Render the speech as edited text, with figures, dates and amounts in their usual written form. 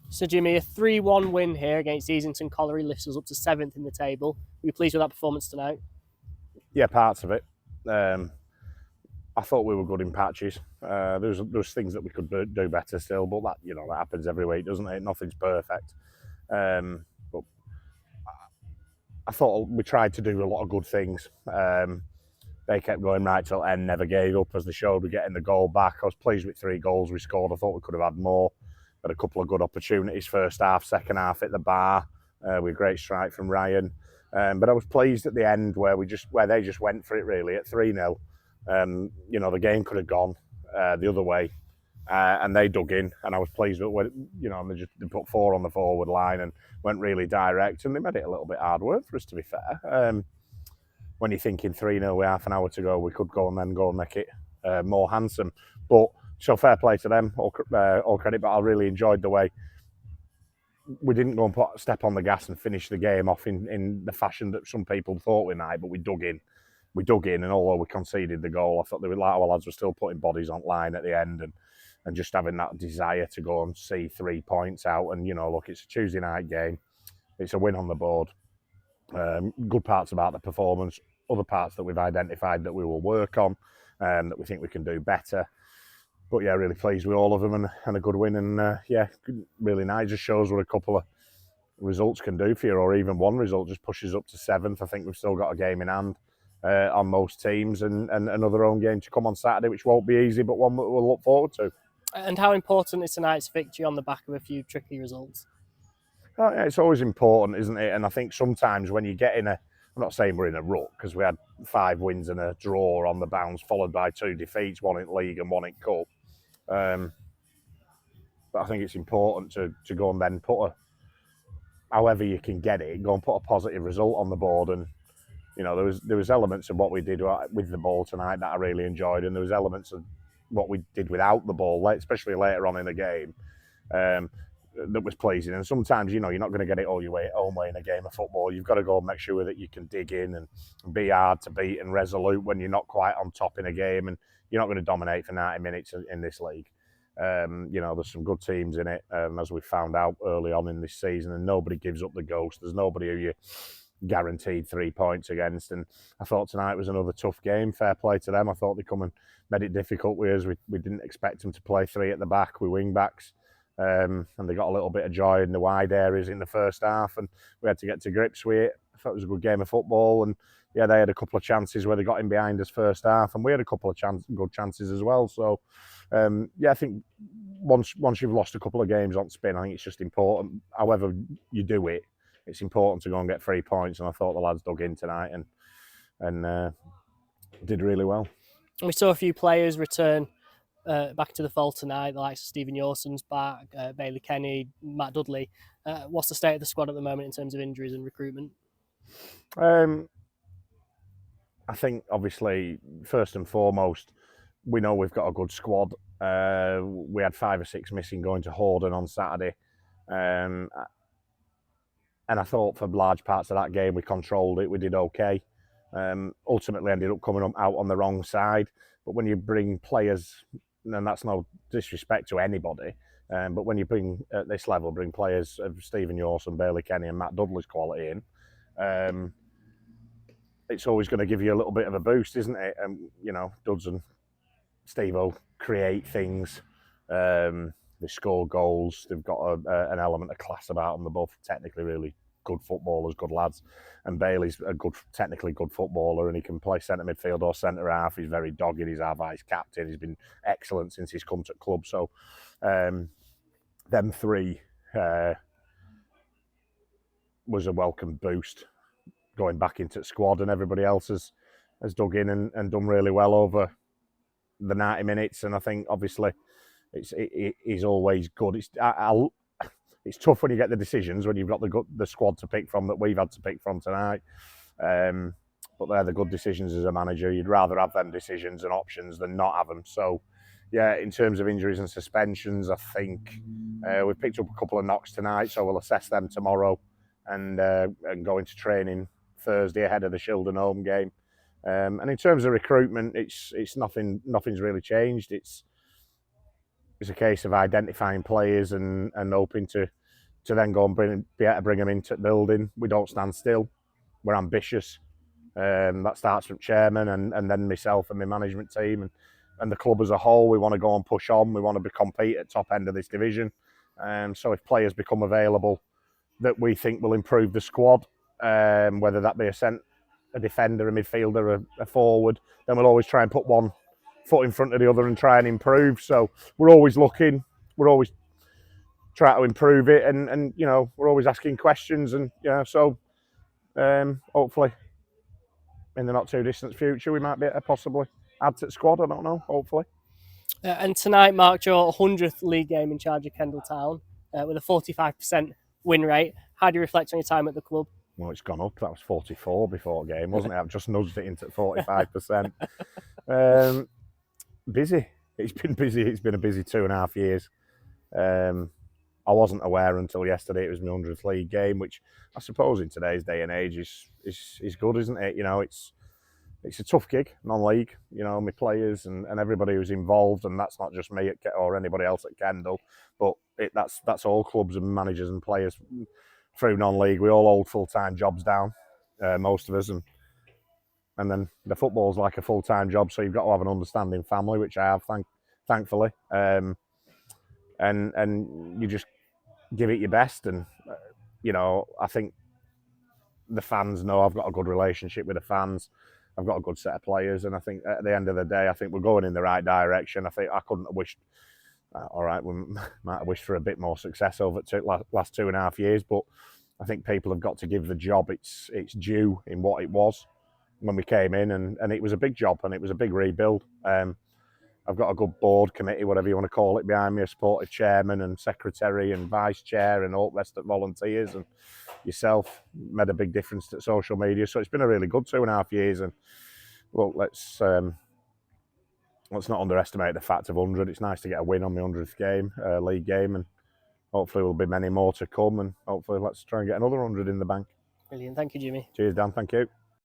So, Jimmy, a 3-1 win here against Easington Colliery lifts us up to 7th in the table. Were you pleased with that performance tonight? Yeah, parts of it. I thought we were good in patches. There's things that we could do better still, but that happens every week, doesn't it? Nothing's perfect. But I thought we tried to do a lot of good things. They kept going right till end, never gave up as they showed. We're getting the goal back. I was pleased with 3 goals we scored. I thought we could have had more. Had a couple of good opportunities first half, second half at the bar with a great strike from Ryan. But I was pleased at the end where they just went for it really at 3-0. The game could have gone the other way. And they dug in, and I was pleased with they put 4 on the forward line and went really direct, and they made it a little bit hard work for us, to be fair. When you're thinking 3-0 with half an hour to go, we could go and make it more handsome. But so fair play to them, all credit. But I really enjoyed the way we didn't go and put a step on the gas and finish the game off in the fashion that some people thought we might, but we dug in. And although we conceded the goal, I thought they were like our lads were still putting bodies on line at the end and just having that desire to go and see 3 points out. And look, it's a Tuesday night game. It's a win on the board. Good parts about the performance, other parts that we've identified that we will work on, that we think we can do better. But yeah, really pleased with all of them and a good win. And really nice. Just shows what a couple of results can do for you, or even one result just pushes up to 7th. I think we've still got a game in hand on most teams, and another home game to come on Saturday, which won't be easy, but one that we'll look forward to. And how important is tonight's victory on the back of a few tricky results? Oh, yeah, it's always important, isn't it? And I think sometimes when you get I'm not saying we're in a rut, because we had 5 wins and a draw on the bounce, followed by 2 defeats, one in league and one in cup. But I think it's important to go and then however you can get it, go and put a positive result on the board. And there was elements of what we did with the ball tonight that I really enjoyed, and there was elements of what we did without the ball, especially later on in the game, that was pleasing. And sometimes, you're not going to get it all your way own way in a game of football. You've got to go and make sure that you can dig in and be hard to beat and resolute when you're not quite on top in a game, and you're not going to dominate for 90 minutes in this league. There's some good teams in it, as we found out early on in this season, and nobody gives up the ghost. There's nobody who you guaranteed 3 points against. And I thought tonight was another tough game. Fair play to them. I thought they come and made it difficult with us. We didn't expect them to play 3 at the back with wing backs. And they got a little bit of joy in the wide areas in the first half, and we had to get to grips with it. I thought it was a good game of football, and yeah, they had a couple of chances where they got in behind us first half, and we had a couple of good chances as well. So, I think once you've lost a couple of games on spin, I think it's just important. However you do it, it's important to go and get 3 points. And I thought the lads dug in tonight and did really well. We saw a few players return back to the fold tonight. The likes of Stephen Yawson's back, Bailey Kenny, Matt Dudley. What's the state of the squad at the moment in terms of injuries and recruitment? I think obviously first and foremost, we know we've got a good squad. We had 5 or 6 missing going to Horden on Saturday. And I thought for large parts of that game we controlled it. We did okay. Ultimately ended up coming out on the wrong side. But when you bring players, and that's no disrespect to anybody, but when you bring at this level, bring players of Stephen Yawson, Bailey Kenny and Matt Dudley's quality in, it's always going to give you a little bit of a boost, isn't it? And Duds and Steve-O create things. They score goals. They've got an element of class about them. They're both technically really good footballers, good lads. And Bailey's a technically good footballer, and he can play centre midfield or centre half. He's very dogged. He's our vice captain. He's been excellent since he's come to the club. So, them 3 was a welcome boost going back into the squad, and everybody else has dug in and done really well over the 90 minutes. And I think obviously it is always good. It's tough when you get the decisions when you've got the squad to pick from that we've had to pick from tonight. But they're the good decisions as a manager. You'd rather have them decisions and options than not have them. So, yeah, in terms of injuries and suspensions, I think we've picked up a couple of knocks tonight, so we'll assess them tomorrow and go into training Thursday ahead of the Shildon home game. And in terms of recruitment, it's nothing's really changed. It's it's a case of identifying players and hoping to then go and be able to bring them into the building. We don't stand still. We're ambitious. That starts from chairman and then myself and my management team and the club as a whole. We want to go and push on. We want to compete at top end of this division. So if players become available that we think will improve the squad, whether that be a defender, a midfielder, a forward, then we'll always try and put one foot in front of the other and try and improve. So we're always looking. We're always trying to improve it, and we're always asking questions, and so hopefully in the not too distant future we might be able to possibly add to the squad. I don't know. Hopefully. And tonight marked your 100th league game in charge of Kendal Town with a 45% win rate. How do you reflect on your time at the club? Well, it's gone up. That was 44 before game, wasn't it? I've just nudged it into 45%. Busy. It's been busy. It's been a busy 2.5 years. I wasn't aware until yesterday it was my 100th league game, which I suppose in today's day and age is good, isn't it? It's a tough gig, non-league. My players and everybody who's involved, and that's not just me or anybody else at Kendal, but that's all clubs and managers and players through non-league. We all hold full-time jobs down, most of us, and then the football's like a full-time job, so you've got to have an understanding family, which I have, thankfully, and you just give it your best, and I think the fans know I've got a good relationship with the fans. I've got a good set of players, and I think at the end of the day, I think we're going in the right direction. I think I couldn't have wished. All right, we might have wished for a bit more success over the last 2.5 years, but I think people have got to give the job its due in what it was when we came in, and it was a big job and it was a big rebuild. I've got a good board committee, whatever you want to call it, behind me, a supportive chairman and secretary and vice chair and all the rest of the volunteers, and yourself made a big difference to social media. So it's been a really good 2.5 years, and well, let's not underestimate the fact of 100. It's nice to get a win on the 100th game, league game, and hopefully there'll be many more to come, and hopefully let's try and get another 100 in the bank. Brilliant. Thank you, Jimmy. Cheers, Dan. Thank you.